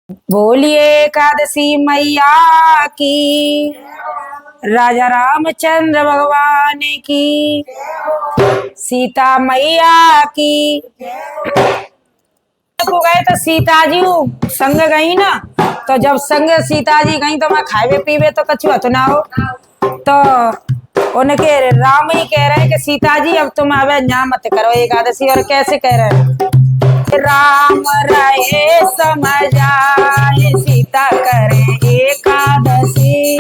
बोलिए एकादशी मैया की, राजा रामचंद्र भगवान की, सीता मैया की। को गए तो सीता जी संग गई ना, तो जब संग सीता जी गई तो मैं खावे पीवे तो कछु हत ना हो। तो उनके राम ही कह रहे हैं कि सीता जी अब तुम अब यहाँ मत करो एकादशी। और कैसे कह रहे हैं? राम रहे समझाए सीता करे एकादशी।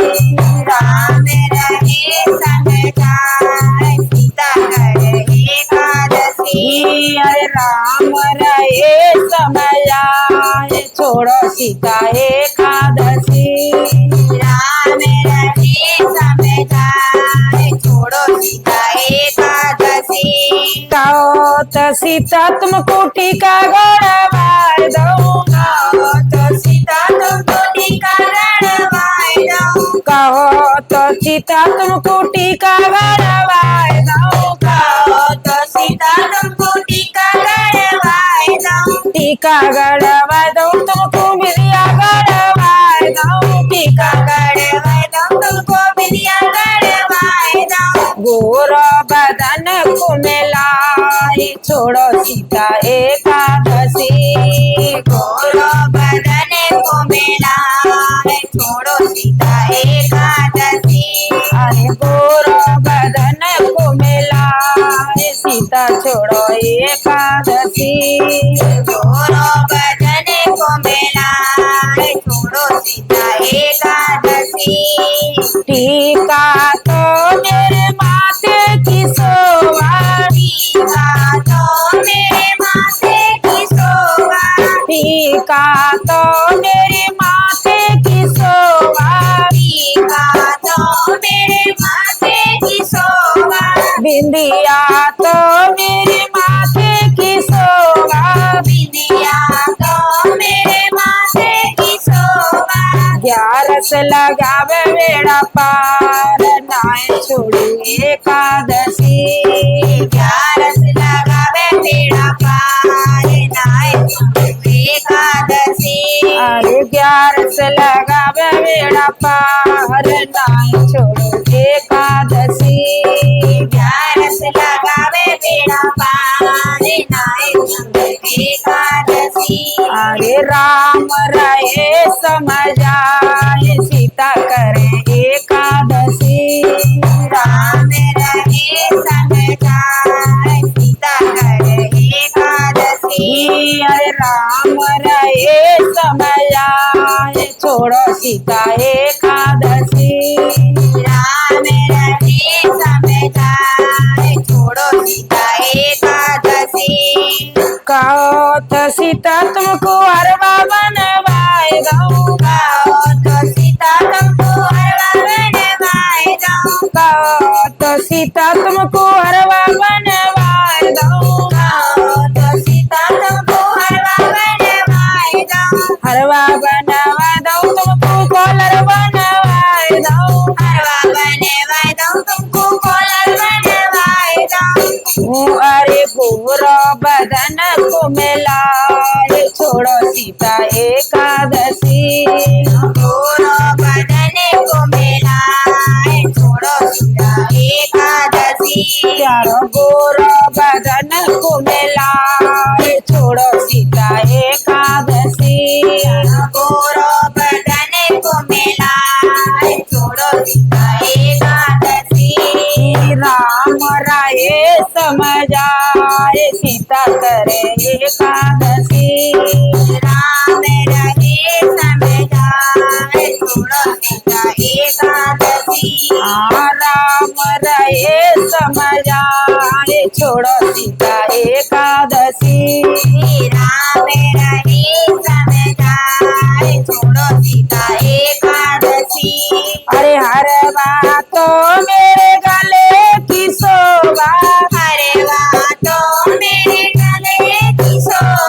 राम रहे समझाए सीता करे एकादशी। अरे राम रहे समझाए छोड़ो सीता एकादशी। राम रहे समझाए छोड़ो सीता एकादशी। कहो तो सीता तुमको टीका गड़वाए दूंगा, तो सीता तुमको टीका गड़वाए दूं। कहो तो सीता तुमको टीका गड़वाए दूंगा, तो सीता तुमको टीका गड़वाए दूं। टीका गड़वाए दूं तुमको बिटिया गड़वाए दूं, टीका गड़वाए दूं तुमको बिटिया गड़वाए दूं। गोरा बदन को मिलाए छोड़ो सीता एकादशी। गोरो बदन को मिलाए छोड़ो सीता एकादशी। अरे गोरा बदन को मिलाए सीता छोड़ो एकादशी। गोरो बदन को मिलाए छोड़ो सीता एकादशी। टीका तो मेरे माथे की शोभा, टीका तो मेरे माथे की शोभा। टीका तो मेरे माथे की शोभा, टीका तो मेरे माथे की शोभा। बिंदिया तो मेरे माथे की शोभा, बिंदिया तो मेरे माथे की शोभा। ग्यारस लगावे बेड़ा पार नाय छोड़ी एकादशी। ग्यारस लगावे बेड़ा पार नाय छोड़ी एकादशी। अरे ग्यारस लगावे बेड़ा पार नाय छोड़ो एकादशी। ग्यारस लगावे बेड़ा पार नाय छोड़ी एकादशी। अरे राम रहे समझाए सीता करे एकादशी। राम रहे समझाए सीता करे एकादशी। अरे राम रहे समझाए छोड़ो सीता एकादशी। राम रहे समझाए छोड़ो सीता एकादशी। कहो तो सीता तुमको हरवा बनवाए दूंगा, तो सीता तुमको हरवा बनवाए दूं। कहो तो सीता तुमको हरवा बनवाए दूंगा, तो सीता तुमको हरवा बनवाए दूं। हरवा बनवा दूं तुमको कॉलर बनवाए दूं, हरवा बनवाए दूं तुमको कॉलर बनवाए दूं। अरे गोरा बदन को मिलाए छोड़ो सीता एकादशी। गोरो बदन को मिलाए छोड़ो सीता एकादशी। चारों गोरा बदन को मिलाए छोड़ो सीता एकादशी। गोरो बदन को मिलाए छोड़ो सीता एकादशी। राम रहे समझाए सीता करे एकादशी। राम रहे समझाए छोड़ो सीता एकादशी। राम रहे समझाए छोड़ो सीता एकादशी। राम रहे समझाए छोड़ो सीता एकादशी। अरे हर बातों मेरे गले की शोभा, हरे तो मेरे गले की शोभा।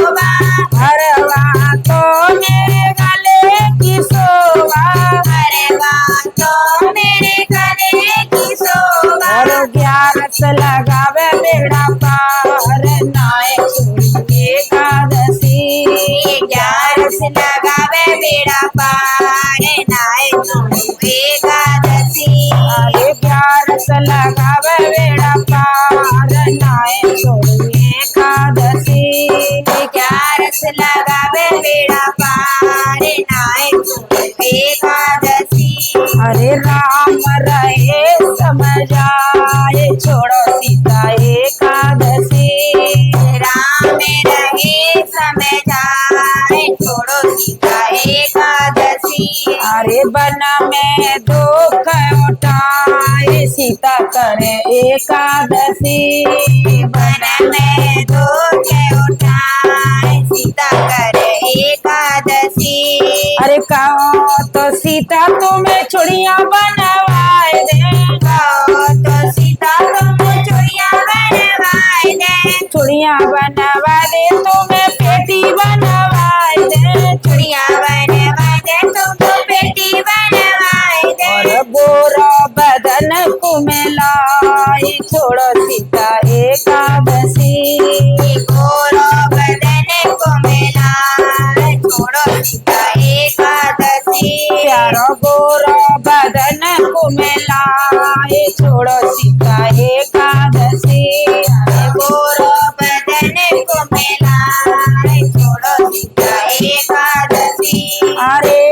बेड़ा पार नाय छोड़ो एकादशी अरे ग्यारस लगावे बेड़ा पार नाय छोड़ो एकादशी 11 लगावे बेड़ा पार नाय छोड़ो एकादशी अरे राम रहे समझाए छोड़ो सीता एकादशी राम रहे समझाए छोड़ो सीता एकादशी अरे वन में दुख उठाए सीता करे एकादशी वन में दुख उठाए सीता करे एकादशी अरे कहो तो सीता तुम्हें चूड़ियां बनवाए दे तो सीता तुम चूड़िया बनवाए दे चूड़ियां बनवा दे तुम्हें पेटी बनवाए दे चूड़िया बनवाए दे तुमको बेटी बनवाए दे और गोरा बदन को मिलाए छोड़ो सीता एकादशी गोरो बदन को मिला छोड़ो सीता एकादशी प्यारो गोरा बदन को मिलाए छोड़ो सीता एकादशी गोरो बदन को मिला छोड़ो सीता एकादशी अरे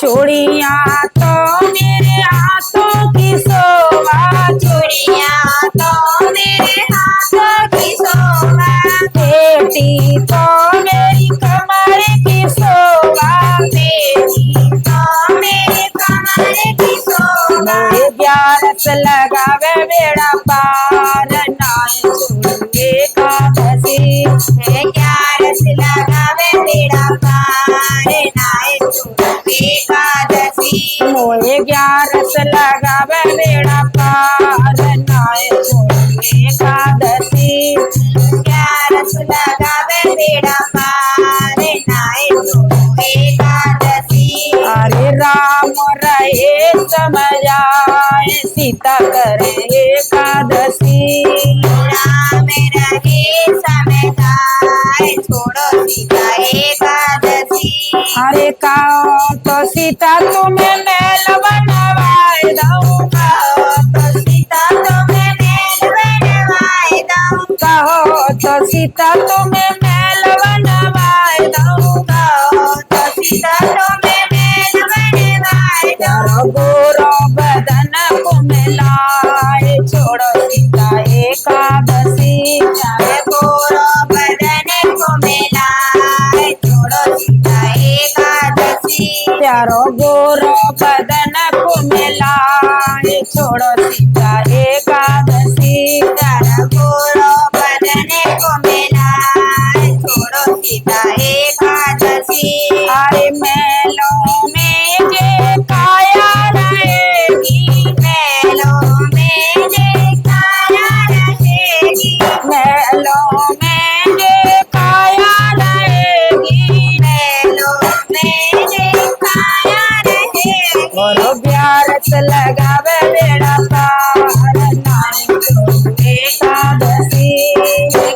चूड़ियां तो मेरे हाथों की शोभा चूड़िया तो मेरे हाथों की शोभा बेटी तो मेरी कमर की शोभा बेटी तो मेरे कमर की शोभा मोहे ग्यारस लगावे बेड़ा पार नाय छोड़ो एकादशी 11 लगावे बेड़ा पार नाय छोड़ो एकादशी मोहे ग्यारस लगावे बेड़ा पार नाय छोड़ो एकादशी 11 लगावे बेड़ा पार नाय छोड़ो एकादशी अरे राम रहे समझाए सीता करे एकादशी राम रहे समझाए छोड़ो सीता एकादशी अरे कहो तो सीता तुम्हें मैल बनवाए दूंगा तो सीता तुम्हें मैल बनवाए दूँ कहो तो सीता तुम्हें मैल बनवाए दूंगा तो सीता तुम्हें मैल बनवाए दूँ गोरो बदन को मिलाए छोड़ो सीता एकादशी गोरो बदन को मिला छोड़ो सीता एकादशी प्यारो गोरो बदन को मिलाए छोड़ो सीता एकादशी गोरो बदन को मिला छोड़ो सीता एकादशी अरे मेलों में जे काया रहेगी मेलों में जे काया रहेगी मेलों में जे काया रहेगी मेलों में जे काया रहेगी और ग्यारस लगावे बेड़ा पार नाय छोड़ो एकादशी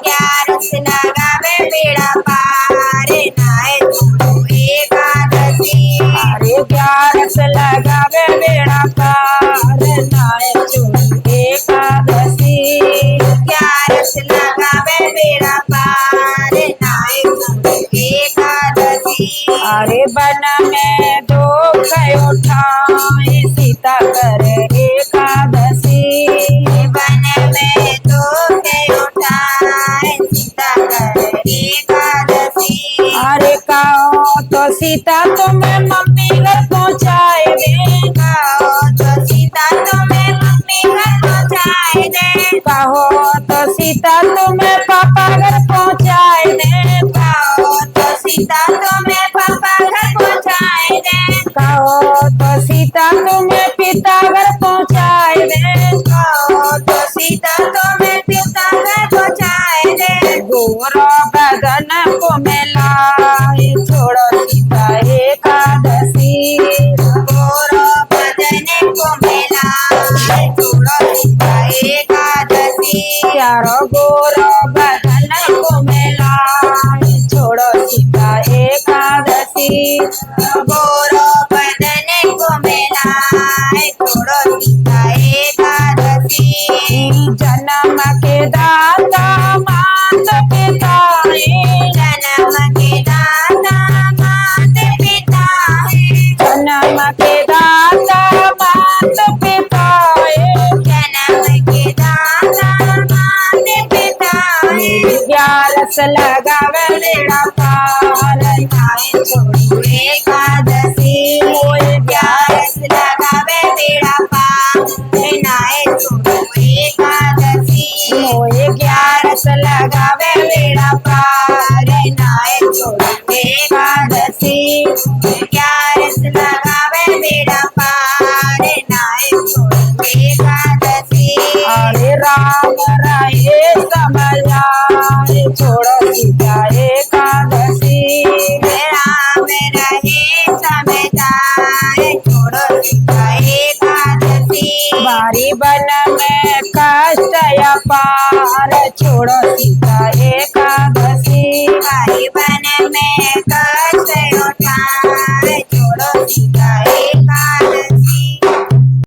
11 लगावे बेड़ा पार नाय छोड़ो एकादशी अरे ग्यारस लगावे बेड़ा पार नाय छोड़ो एकादशी 11 लगावे बेड़ा पार नाय छोड़ो एकादशी अरे वन में दुख उठाए सीता करे एकादशी वन में दुख उठाए सीता करे एकादशी अरे कहो तो सीता तुम्हें मम्मी घर पहुँचाए देगा तो सीता तुम्हें मम्मी घर पहुँचाए दे कहो तो सीता तुम्हें पापा घर पहुँचाए देगा तो सीता तुम्हें पापा घर पहुँचाए दे कहो तो सीता तुम्हें पिता घर पहुँचाए देगा तो सीता तुम्हें पिता घर पहुँचाए दे गोरा बदन को मिलाए छोड़ो सीता एकादशी गोरो बदन को मिला छोड़ो सीता एकादशी प्यारो गोरा बदन को मिलाए छोड़ो सीता एकादशी गोरो बदन को मिलाए छोड़ो सीता एकादशी जन्म के दाता मात पिता है जन्म के दाता मात पिता है जन्म के दाता मात पिता है जन्म के दाता मात पिता है ग्यारस लगावे बेड़ा पार नाए छोड़ो एकादशी मोए ग्यारस लगावे बेड़ा पार नाए छोड़ो एकादशी मोए ग्यारस लगावे बेड़ा पार नाए छोड़ो एकादशी ग्यारस लगावे बेड़ा पार नाए छोड़ो एकादशी अरे राम रहे समझाए छोड़ो सीता एकादशी राम रहे समझाए छोड़ो सीता एकादशी बारी बन में कष्ट अपार छोड़ो सीता एक